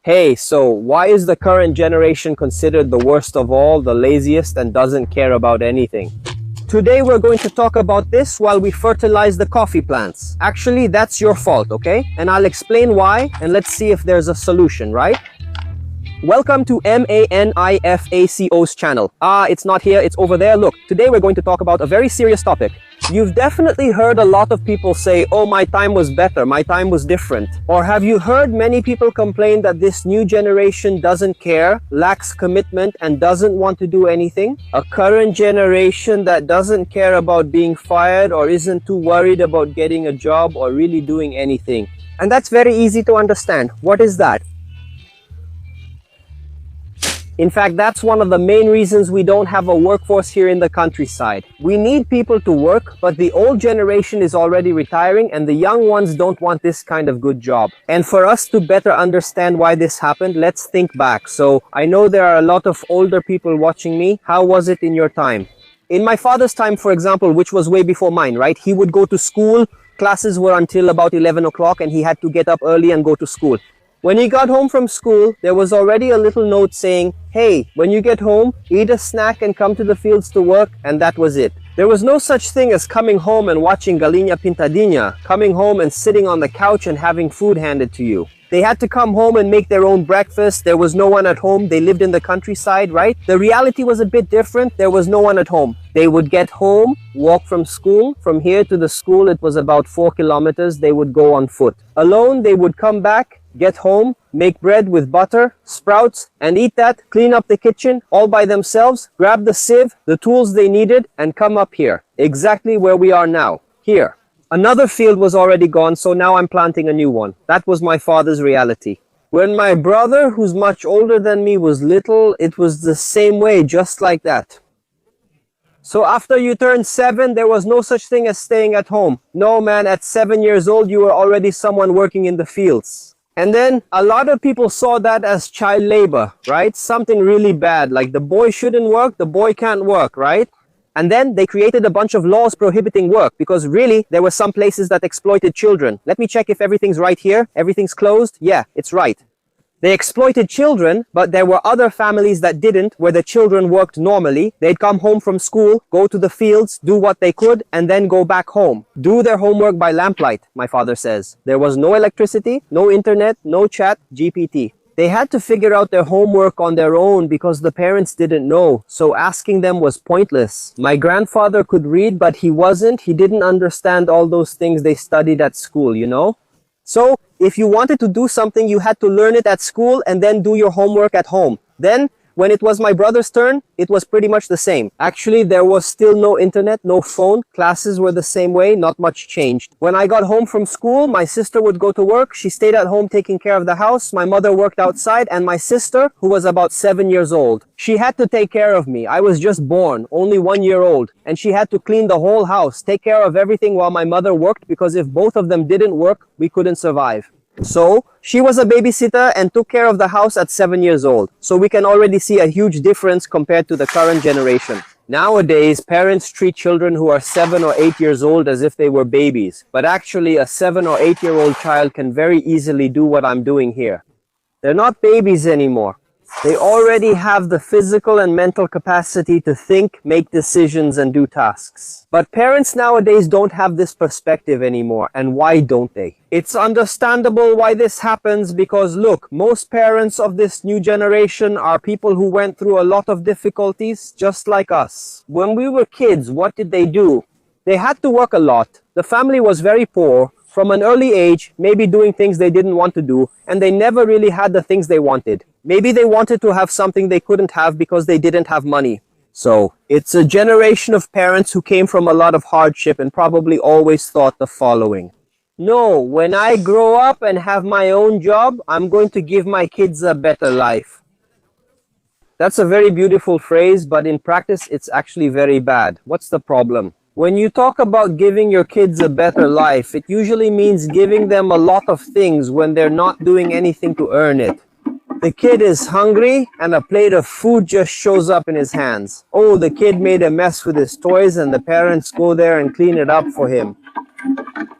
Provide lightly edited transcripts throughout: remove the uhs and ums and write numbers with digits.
Hey, so why is the current generation considered the worst of all, the laziest, and doesn't care about anything? Today we're going to talk about this while we fertilize the coffee plants. Actually, that's your fault, okay? And I'll explain why, and let's see if there's a solution, right? Welcome to MANIFACO's channel. It's not here, it's over there. Look, today we're going to talk about a very serious topic. You've definitely heard a lot of people say, oh, my time was better, my time was different. Or have you heard many people complain that this new generation doesn't care, lacks commitment, and doesn't want to do anything? A current generation that doesn't care about being fired or isn't too worried about getting a job or really doing anything. And that's very easy to understand. What is that? In fact, that's one of the main reasons we don't have a workforce here in the countryside. We need people to work, but the old generation is already retiring and the young ones don't want this kind of good job. And for us to better understand why this happened, let's think back. So I know there are a lot of older people watching me. How was it in your time? In my father's time, for example, which was way before mine, right? He would go to school, classes were until about 11 o'clock and he had to get up early and go to school. When he got home from school, there was already a little note saying, hey, when you get home, eat a snack and come to the fields to work, and that was it. There was no such thing as coming home and watching Galinha Pintadinha, coming home and sitting on the couch and having food handed to you. They had to come home and make their own breakfast. There was no one at home. They lived in the countryside, right? The reality was a bit different. There was no one at home. They would get home, walk from school. From here to the school, it was about 4 kilometers. They would go on foot. Alone, they would come back, get home, make bread with butter, sprouts, and eat that, clean up the kitchen all by themselves, grab the sieve, the tools they needed, and come up here, exactly where we are now, here. Another field was already gone, so now I'm planting a new one. That was my father's reality. When my brother, who's much older than me, was little, it was the same way, just like that. So after you turned 7, there was no such thing as staying at home. No, man, at 7 years old, you were already someone working in the fields. And then a lot of people saw that as child labor, right? Something really bad, like the boy shouldn't work, the boy can't work, right? And then they created a bunch of laws prohibiting work because really there were some places that exploited children. Let me check if everything's right here. Everything's closed. Yeah, it's right. They exploited children, but there were other families that didn't, where the children worked normally. They'd come home from school, go to the fields, do what they could, and then go back home. Do their homework by lamplight, my father says. There was no electricity, no internet, no chat, GPT. They had to figure out their homework on their own because the parents didn't know, so asking them was pointless. My grandfather could read, but he wasn't. He didn't understand all those things they studied at school, you know? So, if you wanted to do something, you had to learn it at school and then do your homework at home. Then, when it was my brother's turn, it was pretty much the same. Actually, there was still no internet, no phone. Classes were the same way, not much changed. When I got home from school, my sister would go to work. She stayed at home taking care of the house. My mother worked outside, and my sister, who was about 7 years old, she had to take care of me. I was just born, only 1 year old, and she had to clean the whole house, take care of everything while my mother worked, because if both of them didn't work, we couldn't survive. So, she was a babysitter and took care of the house at 7 years old. So we can already see a huge difference compared to the current generation. Nowadays, parents treat children who are 7 or 8 years old as if they were babies. But actually, a 7 or 8 year old child can very easily do what I'm doing here. They're not babies anymore. They already have the physical and mental capacity to think, make decisions, and do tasks. But parents nowadays don't have this perspective anymore. And why don't they? It's understandable why this happens because look, most parents of this new generation are people who went through a lot of difficulties just like us. When we were kids, what did they do? They had to work a lot. The family was very poor. From an early age, maybe doing things they didn't want to do, and they never really had the things they wanted. Maybe they wanted to have something they couldn't have because they didn't have money. So, it's a generation of parents who came from a lot of hardship and probably always thought the following. No, when I grow up and have my own job, I'm going to give my kids a better life. That's a very beautiful phrase, but in practice, it's actually very bad. What's the problem? When you talk about giving your kids a better life, it usually means giving them a lot of things when they're not doing anything to earn it. The kid is hungry and a plate of food just shows up in his hands. Oh, the kid made a mess with his toys and the parents go there and clean it up for him.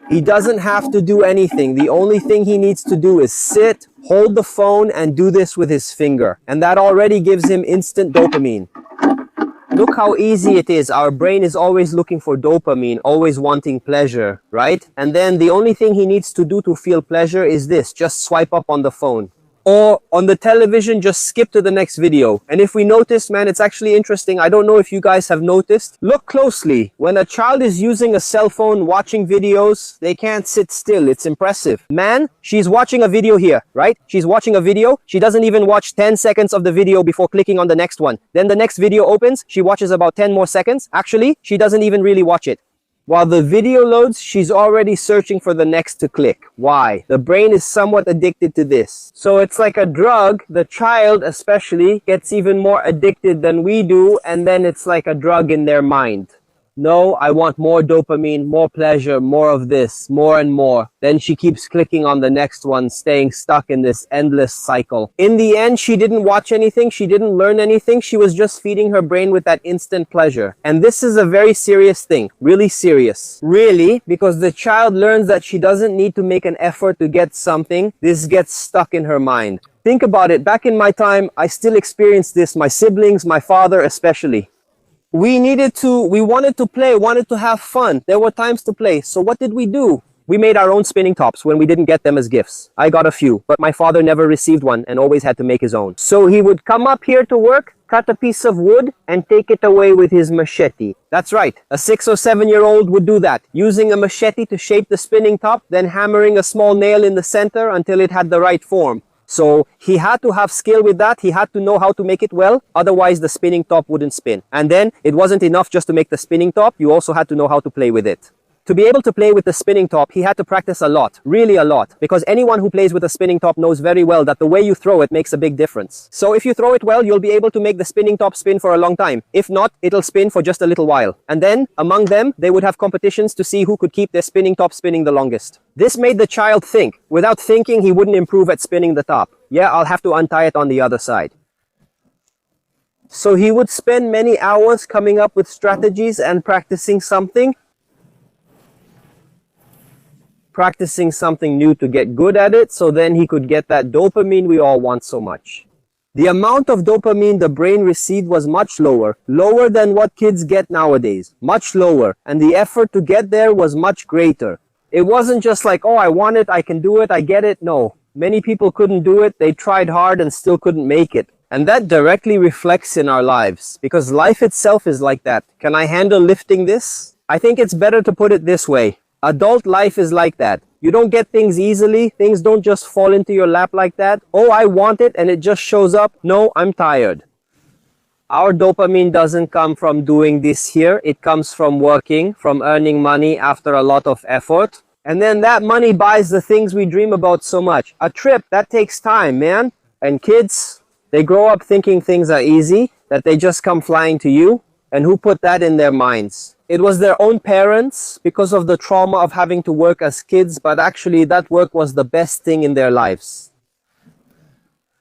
He doesn't have to do anything. The only thing he needs to do is sit, hold the phone and do this with his finger. And that already gives him instant dopamine. Look how easy it is. Our brain is always looking for dopamine, always wanting pleasure, right? And then the only thing he needs to do to feel pleasure is this, just swipe up on the phone. Or on the television, just skip to the next video. And if we notice, man, it's actually interesting. I don't know if you guys have noticed. Look closely. When a child is using a cell phone, watching videos, they can't sit still. It's impressive. Man, she's watching a video here, right? She's watching a video. She doesn't even watch 10 seconds of the video before clicking on the next one. Then the next video opens. She watches about 10 more seconds. Actually, she doesn't even really watch it. While the video loads, she's already searching for the next to click. Why? The brain is somewhat addicted to this. So it's like a drug. The child especially gets even more addicted than we do, and then it's like a drug in their mind. No, I want more dopamine, more pleasure, more of this, more and more. Then she keeps clicking on the next one, staying stuck in this endless cycle. In the end, she didn't watch anything. She didn't learn anything. She was just feeding her brain with that instant pleasure. And this is a very serious thing, really serious. Really, because the child learns that she doesn't need to make an effort to get something. This gets stuck in her mind. Think about it. Back in my time, I still experienced this. My siblings, my father especially. We wanted to play, wanted to have fun. There were times to play. So what did we do? We made our own spinning tops when we didn't get them as gifts. I got a few, but my father never received one and always had to make his own. So he would come up here to work, cut a piece of wood, and take it away with his machete. That's right. A 6 or 7-year-old would do that, using a machete to shape the spinning top, then hammering a small nail in the center until it had the right form. So he had to have skill with that. He had to know how to make it well. Otherwise, the spinning top wouldn't spin. And then it wasn't enough just to make the spinning top. You also had to know how to play with it. To be able to play with the spinning top, he had to practice a lot, really a lot, because anyone who plays with a spinning top knows very well that the way you throw it makes a big difference. So if you throw it well, you'll be able to make the spinning top spin for a long time. If not, it'll spin for just a little while. And then, among them, they would have competitions to see who could keep their spinning top spinning the longest. This made the child think. Without thinking, he wouldn't improve at spinning the top. Yeah, I'll have to untie it on the other side. So he would spend many hours coming up with strategies and practicing something new to get good at it, so then he could get that dopamine we all want so much. The amount of dopamine the brain received was much lower than what kids get nowadays, much lower, and the effort to get there was much greater. It wasn't just like, oh, I want it, I can do it, I get it. No, many people couldn't do it, they tried hard and still couldn't make it. And that directly reflects in our lives, because life itself is like that. Can I handle lifting this? I think it's better to put it this way. Adult life is like that. You don't get things easily. Things don't just fall into your lap like that. Oh, I want it and it just shows up. No, I'm tired. Our dopamine doesn't come from doing this here. It comes from working, from earning money after a lot of effort. And then that money buys the things we dream about so much. A trip, that takes time, man. And kids, they grow up thinking things are easy, that they just come flying to you. And who put that in their minds? It was their own parents because of the trauma of having to work as kids, but actually that work was the best thing in their lives.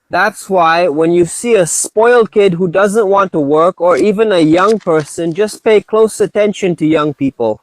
That's why when you see a spoiled kid who doesn't want to work, or even a young person, just pay close attention to young people.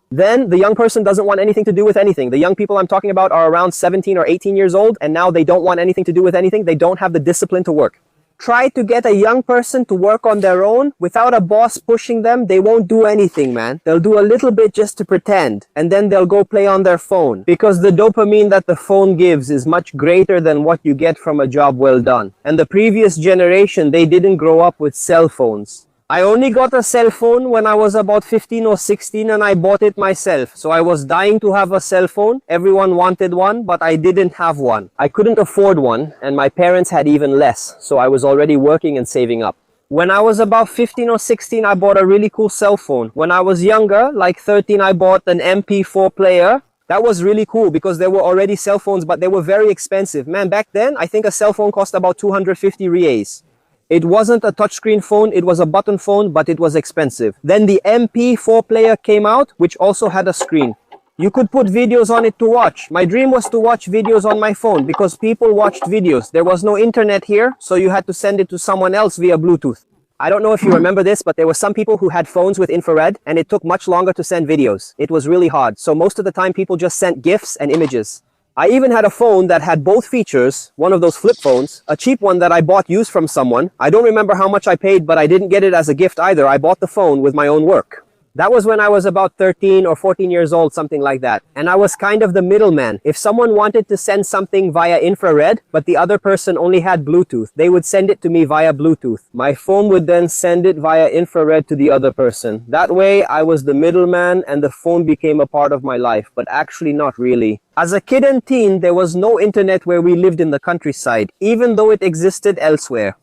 Then the young person doesn't want anything to do with anything. The young people I'm talking about are around 17 or 18 years old, and now they don't want anything to do with anything. They don't have the discipline to work. Try to get a young person to work on their own without a boss pushing them. They won't do anything, man. They'll do a little bit just to pretend, and then they'll go play on their phone, because the dopamine that the phone gives is much greater than what you get from a job well done. And the previous generation, they didn't grow up with cell phones. I only got a cell phone when I was about 15 or 16, and I bought it myself. So I was dying to have a cell phone. Everyone wanted one, but I didn't have one. I couldn't afford one, and my parents had even less. So I was already working and saving up. When I was about 15 or 16, I bought a really cool cell phone. When I was younger, like 13, I bought an MP4 player. That was really cool because there were already cell phones, but they were very expensive. Man, back then, I think a cell phone cost about 250 reais. It wasn't a touchscreen phone, it was a button phone, but it was expensive. Then the MP4 player came out, which also had a screen. You could put videos on it to watch. My dream was to watch videos on my phone because people watched videos. There was no internet here, so you had to send it to someone else via Bluetooth. I don't know if you remember this, but there were some people who had phones with infrared, and it took much longer to send videos. It was really hard. So most of the time, people just sent GIFs and images. I even had a phone that had both features, one of those flip phones, a cheap one that I bought used from someone. I don't remember how much I paid, but I didn't get it as a gift either. I bought the phone with my own work. That was when I was about 13 or 14 years old, something like that. And I was kind of the middleman. If someone wanted to send something via infrared, but the other person only had Bluetooth, they would send it to me via Bluetooth. My phone would then send it via infrared to the other person. That way, I was the middleman and the phone became a part of my life, but actually not really. As a kid and teen, there was no internet where we lived in the countryside, even though it existed elsewhere.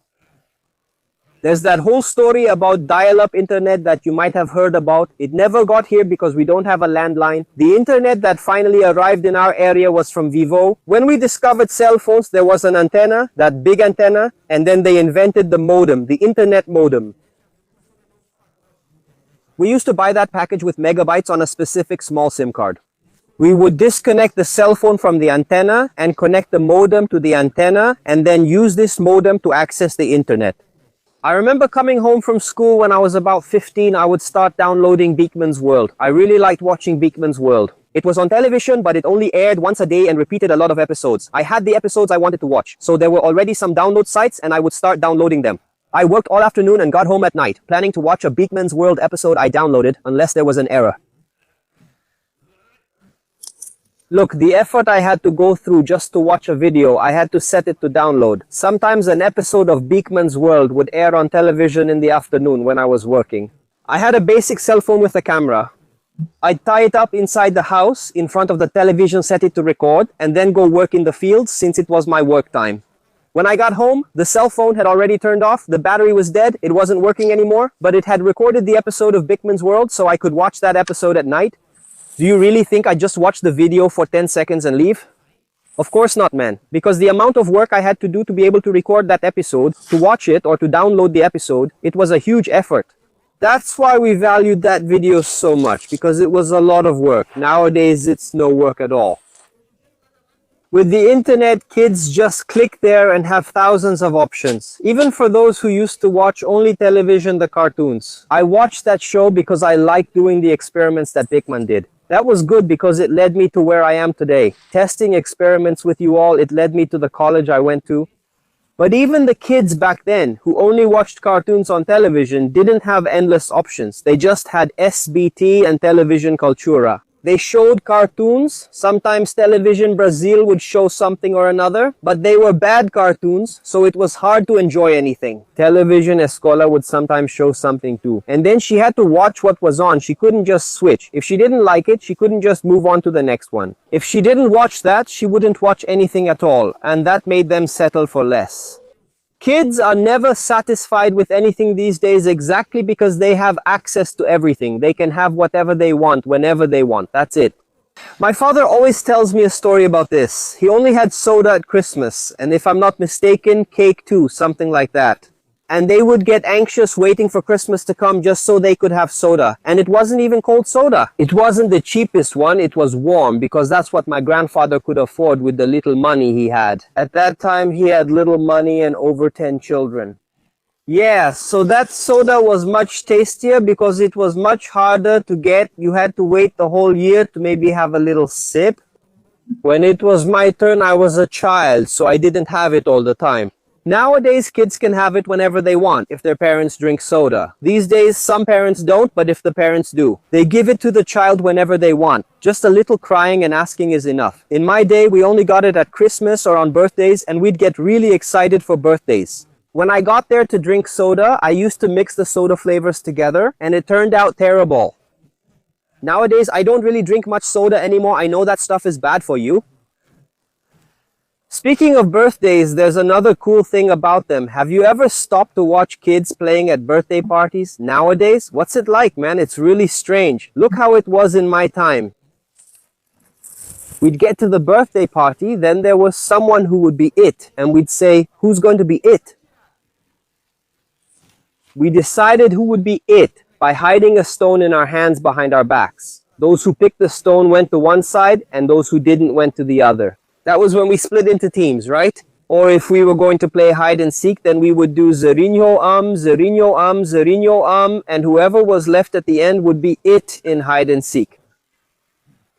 There's that whole story about dial-up internet that you might have heard about. It never got here because we don't have a landline. The internet that finally arrived in our area was from Vivo. When we discovered cell phones, there was an antenna, that big antenna, and then they invented the modem, the internet modem. We used to buy that package with megabytes on a specific small SIM card. We would disconnect the cell phone from the antenna and connect the modem to the antenna and then use this modem to access the internet. I remember coming home from school when I was about 15, I would start downloading Beakman's World. I really liked watching Beakman's World. It was on television, but it only aired once a day and repeated a lot of episodes. I had the episodes I wanted to watch, so there were already some download sites and I would start downloading them. I worked all afternoon and got home at night, planning to watch a Beakman's World episode I downloaded, unless there was an error. Look, the effort I had to go through just to watch a video, I had to set it to download. Sometimes an episode of Beakman's World would air on television in the afternoon when I was working. I had a basic cell phone with a camera. I'd tie it up inside the house, in front of the television, set it to record, and then go work in the fields since it was my work time. When I got home, the cell phone had already turned off, the battery was dead, it wasn't working anymore, but it had recorded the episode of Beakman's World so I could watch that episode at night. Do you really think I just watched the video for 10 seconds and leave? Of course not, man. Because the amount of work I had to do to be able to record that episode, to watch it, or to download the episode, it was a huge effort. That's why we valued that video so much, because it was a lot of work. Nowadays, it's no work at all. With the internet, kids just click there and have thousands of options. Even for those who used to watch only television, the cartoons. I watched that show because I liked doing the experiments that Beakman did. That was good because it led me to where I am today. Testing experiments with you all, it led me to the college I went to. But even the kids back then, who only watched cartoons on television, didn't have endless options. They just had SBT and Television Cultura. They showed cartoons. Sometimes Television Brazil would show something or another, but they were bad cartoons, so it was hard to enjoy anything. Television Escola would sometimes show something too. And then she had to watch what was on. She couldn't just switch. If she didn't like it, she couldn't just move on to the next one. If she didn't watch that, she wouldn't watch anything at all, and that made them settle for less. Kids are never satisfied with anything these days exactly because they have access to everything. They can have whatever they want, whenever they want. That's it. My father always tells me a story about this. He only had soda at Christmas, and if I'm not mistaken, cake too, something like that. And they would get anxious waiting for Christmas to come just so they could have soda. And it wasn't even cold soda. It wasn't the cheapest one, it was warm, because that's what my grandfather could afford with the little money he had. At that time, he had little money and over 10 children. Yeah, so that soda was much tastier because it was much harder to get. You had to wait the whole year to maybe have a little sip. When it was my turn, I was a child, so I didn't have it all the time. Nowadays, kids can have it whenever they want if their parents drink soda. These days, some parents don't, but if the parents do, they give it to the child whenever they want. Just a little crying and asking is enough. In my day, we only got it at Christmas or on birthdays, and we'd get really excited for birthdays. When I got there to drink soda, I used to mix the soda flavors together, and it turned out terrible. Nowadays, I don't really drink much soda anymore. I know that stuff is bad for you. Speaking of birthdays, there's another cool thing about them. Have you ever stopped to watch kids playing at birthday parties? Nowadays, what's it like, man? It's really strange. Look how it was in my time. We'd get to the birthday party, then there was someone who would be it, and we'd say, who's going to be it? We decided who would be it by hiding a stone in our hands behind our backs. Those who picked the stone went to one side, and those who didn't went to the other. That was when we split into teams, right? Or if we were going to play hide and seek, then we would do Zerinho Zerinho Zerinho and whoever was left at the end would be it in hide and seek.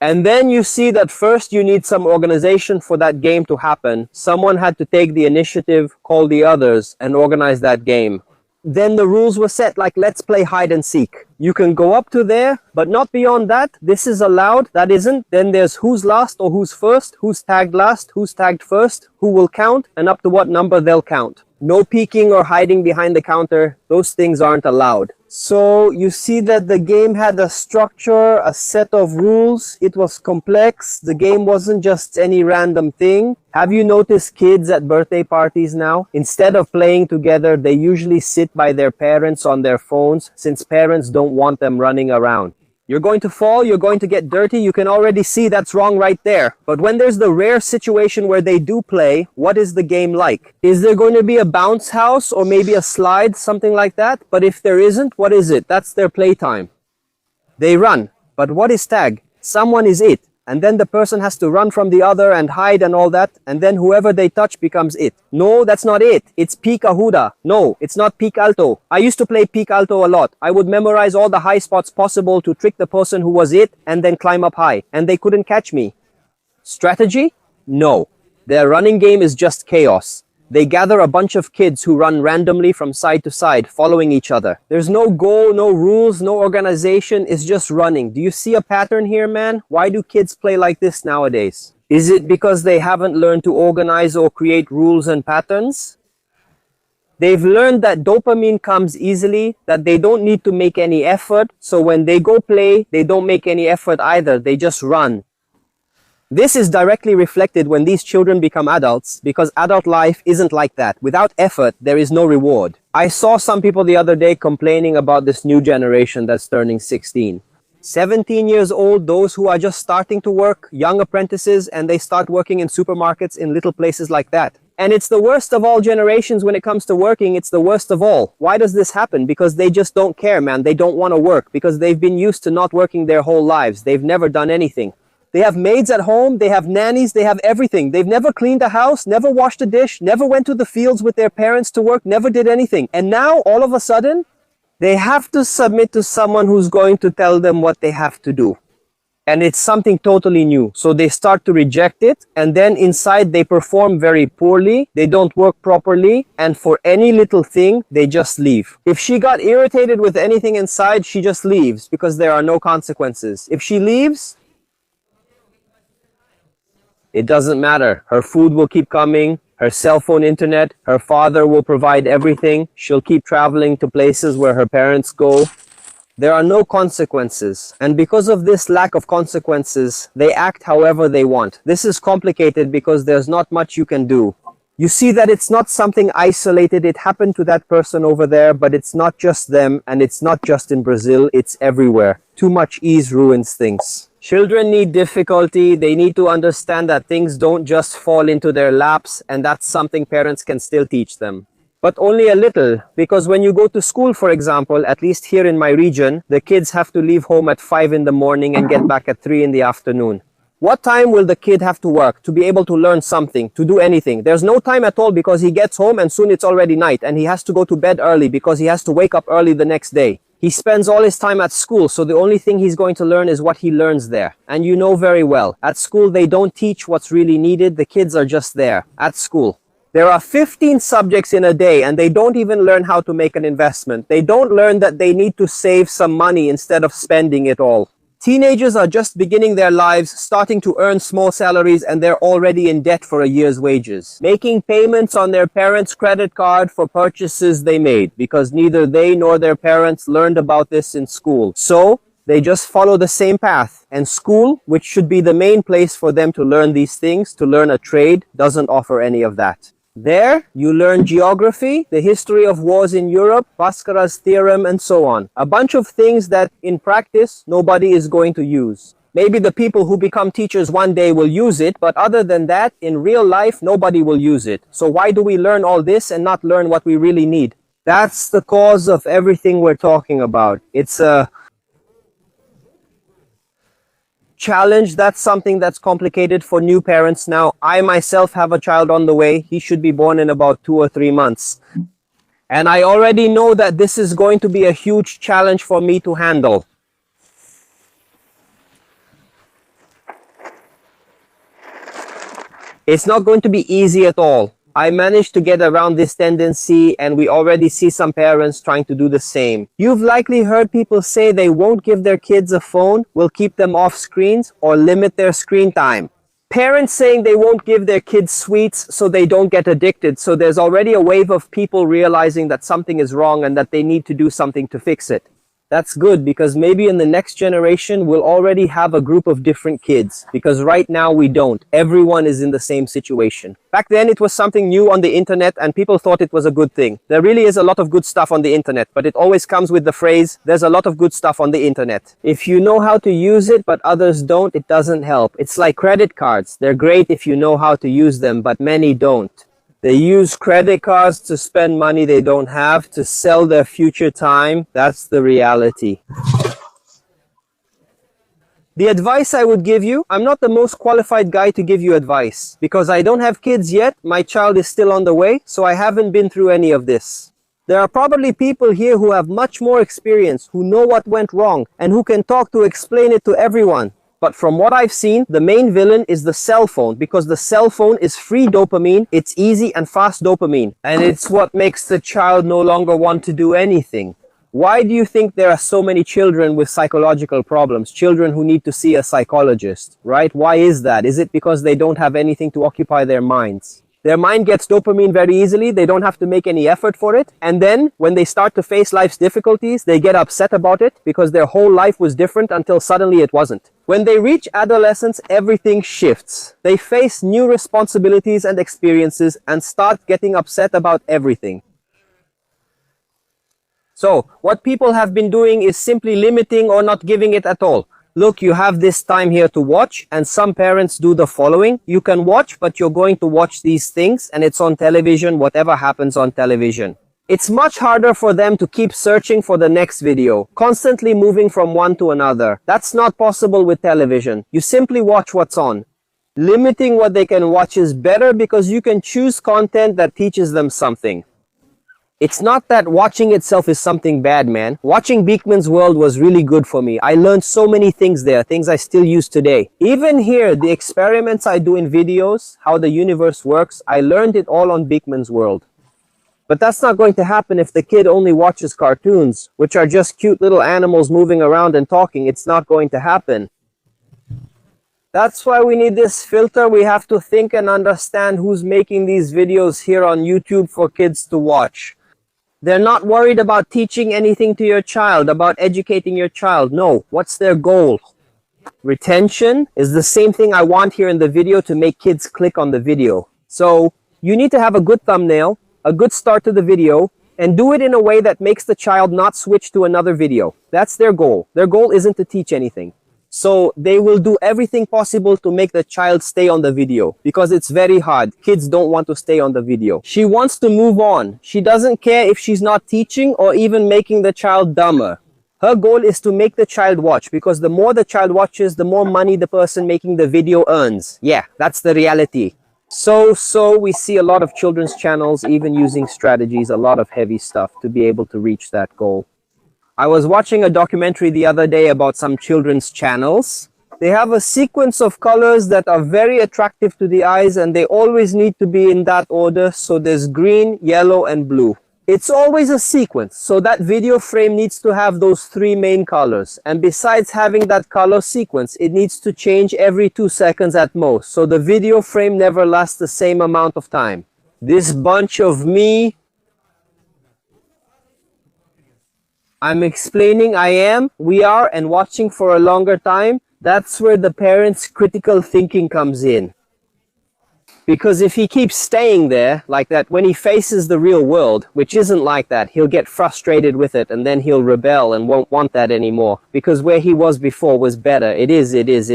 And then you see that first you need some organization for that game to happen. Someone had to take the initiative, call the others, and organize that game. Then the rules were set, like let's play hide and seek. You can go up to there, but not beyond that. This is allowed, that isn't. Then there's who's last or who's first, who's tagged last, who's tagged first, who will count, and up to what number they'll count. No peeking or hiding behind the counter. Those things aren't allowed. So you see that the game had a structure, a set of rules. It was complex. The game wasn't just any random thing. Have you noticed kids at birthday parties now? Instead of playing together, they usually sit by their parents on their phones since parents don't want them running around. You're going to fall, you're going to get dirty, you can already see that's wrong right there. But when there's the rare situation where they do play, what is the game like? Is there going to be a bounce house or maybe a slide, something like that? But if there isn't, what is it? That's their playtime. They run. But what is tag? Someone is it. And then the person has to run from the other and hide and all that. And then whoever they touch becomes it. No, that's not it. It's peak ahuda. No, it's not peak alto. I used to play peak alto a lot. I would memorize all the high spots possible to trick the person who was it and then climb up high. And they couldn't catch me. Strategy? No. Their running game is just chaos. They gather a bunch of kids who run randomly from side to side, following each other. There's no goal, no rules, no organization. It's just running. Do you see a pattern here, man? Why do kids play like this nowadays? Is it because they haven't learned to organize or create rules and patterns? They've learned that dopamine comes easily, that they don't need to make any effort. So when they go play, they don't make any effort either. They just run. This is directly reflected when these children become adults, because adult life isn't like that. Without effort, there is no reward. I saw some people the other day complaining about this new generation that's turning 16. 17 years old, those who are just starting to work, young apprentices, and they start working in supermarkets in little places like that. And it's the worst of all generations when it comes to working. It's the worst of all. Why does this happen? Because they just don't care, man. They don't want to work because they've been used to not working their whole lives. They've never done anything. They have maids at home, they have nannies, they have everything. They've never cleaned a house, never washed a dish, never went to the fields with their parents to work, never did anything. And now, all of a sudden, they have to submit to someone who's going to tell them what they have to do. And it's something totally new. So they start to reject it, and then inside they perform very poorly, they don't work properly, and for any little thing, they just leave. If she got irritated with anything inside, she just leaves because there are no consequences. If she leaves, it doesn't matter. Her food will keep coming, her cell phone internet, her father will provide everything. She'll keep traveling to places where her parents go. There are no consequences. And because of this lack of consequences, they act however they want. This is complicated because there's not much you can do. You see that it's not something isolated. It happened to that person over there, but it's not just them, and it's not just in Brazil, it's everywhere. Too much ease ruins things. Children need difficulty. They need to understand that things don't just fall into their laps, and that's something parents can still teach them. But only a little, because when you go to school, for example, at least here in my region, the kids have to leave home at 5 in the morning and get back at 3 in the afternoon. What time will the kid have to work to be able to learn something, to do anything? There's no time at all because he gets home and soon it's already night, and he has to go to bed early because he has to wake up early the next day. He spends all his time at school, so the only thing he's going to learn is what he learns there. And you know very well, at school they don't teach what's really needed. The kids are just there, at school. There are 15 subjects in a day, and they don't even learn how to make an investment. They don't learn that they need to save some money instead of spending it all. Teenagers are just beginning their lives, starting to earn small salaries, and they're already in debt for a year's wages, making payments on their parents' credit card for purchases they made, because neither they nor their parents learned about this in school. So they just follow the same path. And school, which should be the main place for them to learn these things, to learn a trade, doesn't offer any of that. There, you learn geography, the history of wars in Europe, Bhaskara's theorem, and so on. A bunch of things that, in practice, nobody is going to use. Maybe the people who become teachers one day will use it, but other than that, in real life, nobody will use it. So why do we learn all this and not learn what we really need? That's the cause of everything we're talking about. It's a challenge. That's something that's complicated for new parents now. I myself have a child on the way. He should be born in about 2 or 3 months. And I already know that this is going to be a huge challenge for me to handle. It's not going to be easy at all. I managed to get around this tendency, and we already see some parents trying to do the same. You've likely heard people say they won't give their kids a phone, will keep them off screens, or limit their screen time. Parents saying they won't give their kids sweets so they don't get addicted. So there's already a wave of people realizing that something is wrong and that they need to do something to fix it. That's good, because maybe in the next generation we'll already have a group of different kids, because right now we don't. Everyone is in the same situation. Back then it was something new on the internet and people thought it was a good thing. There really is a lot of good stuff on the internet, but it always comes with the phrase, there's a lot of good stuff on the internet. If you know how to use it but others don't, it doesn't help. It's like credit cards. They're great if you know how to use them, but many don't. They use credit cards to spend money they don't have, to sell their future time. That's the reality. The advice I would give you, I'm not the most qualified guy to give you advice, because I don't have kids yet, my child is still on the way, so I haven't been through any of this. There are probably people here who have much more experience, who know what went wrong, and who can talk to explain it to everyone. But from what I've seen, the main villain is the cell phone, because the cell phone is free dopamine, it's easy and fast dopamine, and it's what makes the child no longer want to do anything. Why do you think there are so many children with psychological problems, children who need to see a psychologist, right? Why is that? Is it because they don't have anything to occupy their minds? Their mind gets dopamine very easily, they don't have to make any effort for it, and then when they start to face life's difficulties, they get upset about it because their whole life was different until suddenly it wasn't. When they reach adolescence, everything shifts. They face new responsibilities and experiences and start getting upset about everything. So, what people have been doing is simply limiting or not giving it at all. Look, you have this time here to watch, and some parents do the following. You can watch, but you're going to watch these things, and it's on television, whatever happens on television. It's much harder for them to keep searching for the next video, constantly moving from one to another. That's not possible with television. You simply watch what's on. Limiting what they can watch is better because you can choose content that teaches them something. It's not that watching itself is something bad, man. Watching Beekman's World was really good for me. I learned so many things there, things I still use today. Even here, the experiments I do in videos, how the universe works, I learned it all on Beekman's World. But that's not going to happen if the kid only watches cartoons, which are just cute little animals moving around and talking. It's not going to happen. That's why we need this filter. We have to think and understand who's making these videos here on YouTube for kids to watch. They're not worried about teaching anything to your child, about educating your child. No. What's their goal? Retention is the same thing I want here in the video to make kids click on the video. So you need to have a good thumbnail, a good start to the video, and do it in a way that makes the child not switch to another video. That's their goal. Their goal isn't to teach anything. So they will do everything possible to make the child stay on the video, because it's very hard. Kids don't want to stay on the video. She wants to move on. She doesn't care if she's not teaching or even making the child dumber. Her goal is to make the child watch, because the more the child watches, the more money the person making the video earns. Yeah, that's the reality. So we see a lot of children's channels even using strategies, a lot of heavy stuff to be able to reach that goal. I was watching a documentary the other day about some children's channels. They have a sequence of colors that are very attractive to the eyes, and they always need to be in that order. So there's green, yellow, and blue. It's always a sequence. So that video frame needs to have those three main colors. And besides having that color sequence, it needs to change every 2 seconds at most. So the video frame never lasts the same amount of time. This bunch of me, I'm explaining we are, and watching for a longer time. That's where the parent's critical thinking comes in. Because if he keeps staying there like that, when he faces the real world, which isn't like that, he'll get frustrated with it, and then he'll rebel and won't want that anymore. Because where he was before was better. It is. It's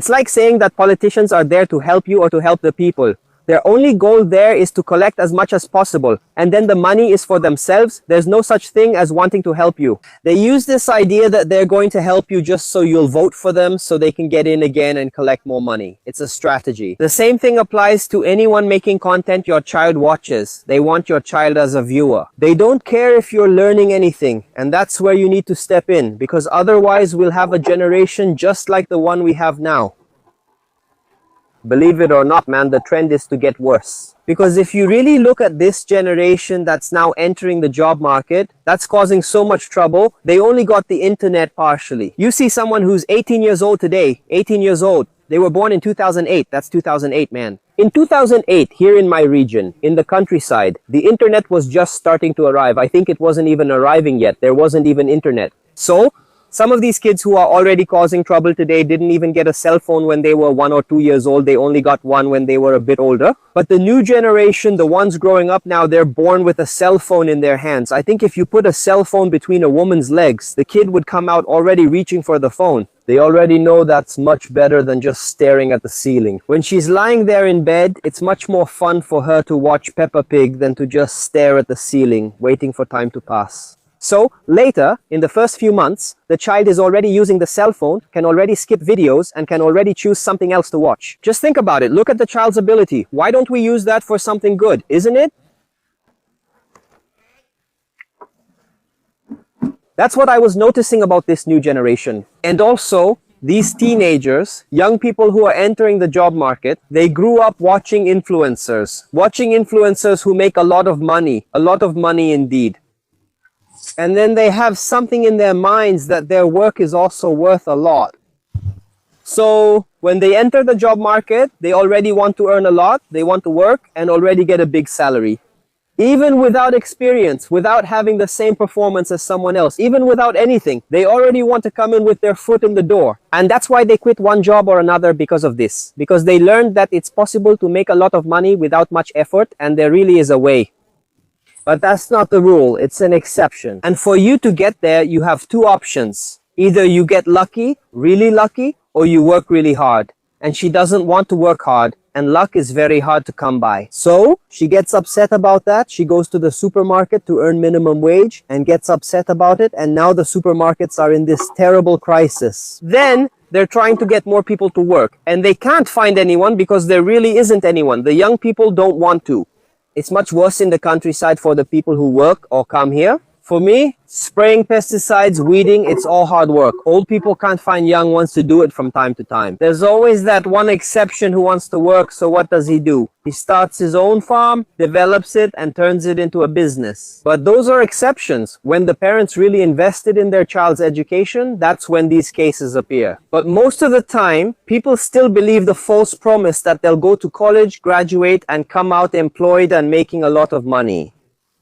like saying that politicians are there to help you or to help the people. Their only goal there is to collect as much as possible, and then the money is for themselves. There's no such thing as wanting to help you. They use this idea that they're going to help you just so you'll vote for them so they can get in again and collect more money. It's a strategy. The same thing applies to anyone making content your child watches. They want your child as a viewer. They don't care if you're learning anything, and that's where you need to step in, because otherwise we'll have a generation just like the one we have now. believe it or not, man, the trend is to get worse. Because if you really look at this generation that's now entering the job market, that's causing so much trouble, they only got the internet partially. You see someone who's 18 years old today, 18 years old, they were born in 2008. That's 2008, man. In 2008, here in my region, in the countryside, the internet was just starting to arrive. I think it wasn't even arriving yet. There wasn't even internet. So, some of these kids who are already causing trouble today didn't even get a cell phone when they were 1 or 2 years old. They only got one when they were a bit older. But the new generation, the ones growing up now, they're born with a cell phone in their hands. I think if you put a cell phone between a woman's legs, the kid would come out already reaching for the phone. They already know that's much better than just staring at the ceiling. When she's lying there in bed, it's much more fun for her to watch Peppa Pig than to just stare at the ceiling, waiting for time to pass. So later, in the first few months, the child is already using the cell phone, can already skip videos, and can already choose something else to watch. Just think about it. Look at the child's ability. Why don't we use that for something good, isn't it? That's what I was noticing about this new generation. And also, these teenagers, young people who are entering the job market, they grew up watching influencers who make a lot of money indeed. And then they have something in their minds that their work is also worth a lot. So when they enter the job market, they already want to earn a lot, they want to work and already get a big salary. Even without experience, without having the same performance as someone else, even without anything, they already want to come in with their foot in the door. And that's why they quit one job or another because of this. Because they learned that it's possible to make a lot of money without much effort, and there really is a way. But that's not the rule, it's an exception. And for you to get there, you have two options. Either you get lucky, really lucky, or you work really hard. And she doesn't want to work hard, and luck is very hard to come by. So, she gets upset about that. She goes to the supermarket to earn minimum wage and gets upset about it, and now the supermarkets are in this terrible crisis. Then, they're trying to get more people to work, and they can't find anyone because there really isn't anyone. The young people don't want to. It's much worse in the countryside for the people who work or come here. For me, spraying pesticides, weeding, it's all hard work. Old people can't find young ones to do it from time to time. There's always that one exception who wants to work, so what does he do? He starts his own farm, develops it, and turns it into a business. But those are exceptions. When the parents really invested in their child's education, that's when these cases appear. But most of the time, people still believe the false promise that they'll go to college, graduate, and come out employed and making a lot of money.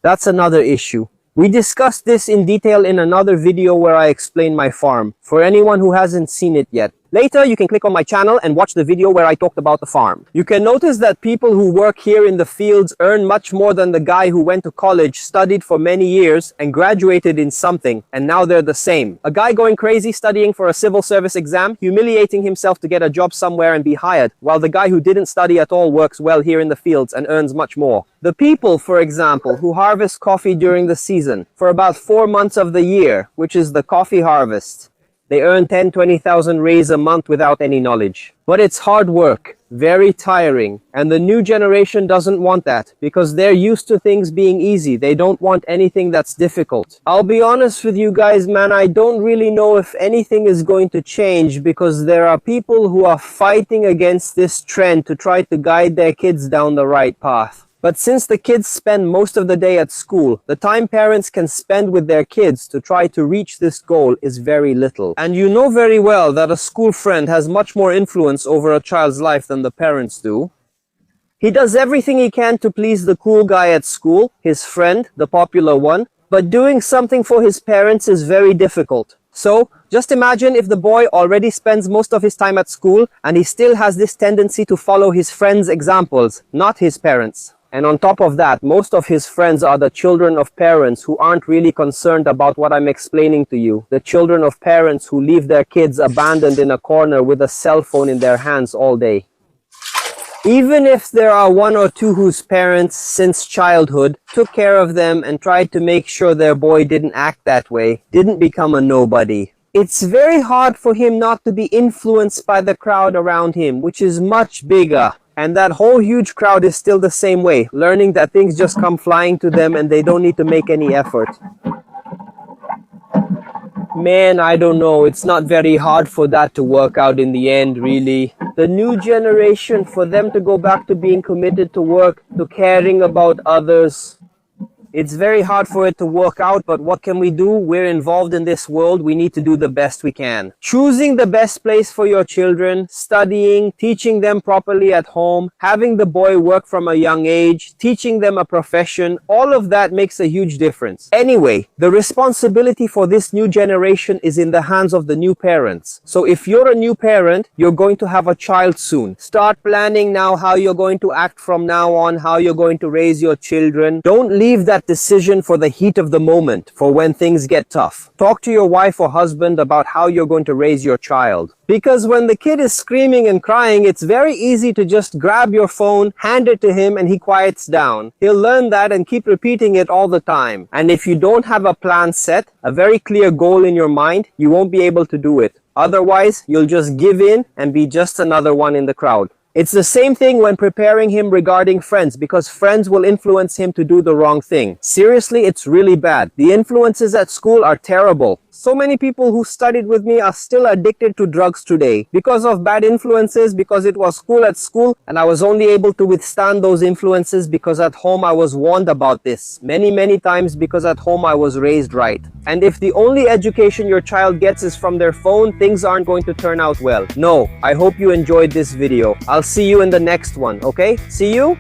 That's another issue. We discussed this in detail in another video where I explain my farm, for anyone who hasn't seen it yet. Later, you can click on my channel and watch the video where I talked about the farm. You can notice that people who work here in the fields earn much more than the guy who went to college, studied for many years, and graduated in something, and now they're the same. A guy going crazy studying for a civil service exam, humiliating himself to get a job somewhere and be hired, while the guy who didn't study at all works well here in the fields and earns much more. The people, for example, who harvest coffee during the season, for about 4 months of the year, which is the coffee harvest, they earn 10,000-20,000 rays a month without any knowledge. But it's hard work, very tiring, and the new generation doesn't want that because they're used to things being easy. They don't want anything that's difficult. I'll be honest with you guys, man, I don't really know if anything is going to change because there are people who are fighting against this trend to try to guide their kids down the right path. But since the kids spend most of the day at school, the time parents can spend with their kids to try to reach this goal is very little. And you know very well that a school friend has much more influence over a child's life than the parents do. He does everything he can to please the cool guy at school, his friend, the popular one, but doing something for his parents is very difficult. So, just imagine if the boy already spends most of his time at school and he still has this tendency to follow his friends' examples, not his parents'. And on top of that, most of his friends are the children of parents who aren't really concerned about what I'm explaining to you. The children of parents who leave their kids abandoned in a corner with a cell phone in their hands all day. Even if there are 1 or 2 whose parents, since childhood, took care of them and tried to make sure their boy didn't act that way, didn't become a nobody, it's very hard for him not to be influenced by the crowd around him, which is much bigger. And that whole huge crowd is still the same way, learning that things just come flying to them and they don't need to make any effort. Man, I don't know. It's not very hard for that to work out in the end, really. the new generation, for them to go back to being committed to work, to caring about others. It's very hard for it to work out, but what can we do? We're involved in this world. We need to do the best we can. Choosing the best place for your children, studying, teaching them properly at home, having the boy work from a young age, teaching them a profession, all of that makes a huge difference. Anyway, the responsibility for this new generation is in the hands of the new parents. So if you're a new parent, you're going to have a child soon. Start planning now how you're going to act from now on, how you're going to raise your children. Don't leave that decision for the heat of the moment, for when things get tough. Talk to your wife or husband about how you're going to raise your child. Because when the kid is screaming and crying, it's very easy to just grab your phone, hand it to him, and he quiets down. He'll learn that and keep repeating it all the time. And if you don't have a plan set, a very clear goal in your mind, you won't be able to do it. Otherwise, you'll just give in and be just another one in the crowd. It's the same thing when preparing him regarding friends, because friends will influence him to do the wrong thing. Seriously, it's really bad. The influences at school are terrible. So many people who studied with me are still addicted to drugs today because of bad influences, because it was school at school, and I was only able to withstand those influences because at home I was warned about this many times, because at home I was raised right. And if the only education your child gets is from their phone, things aren't going to turn out well. No, I hope you enjoyed this video. I'll see you in the next one, okay? See you?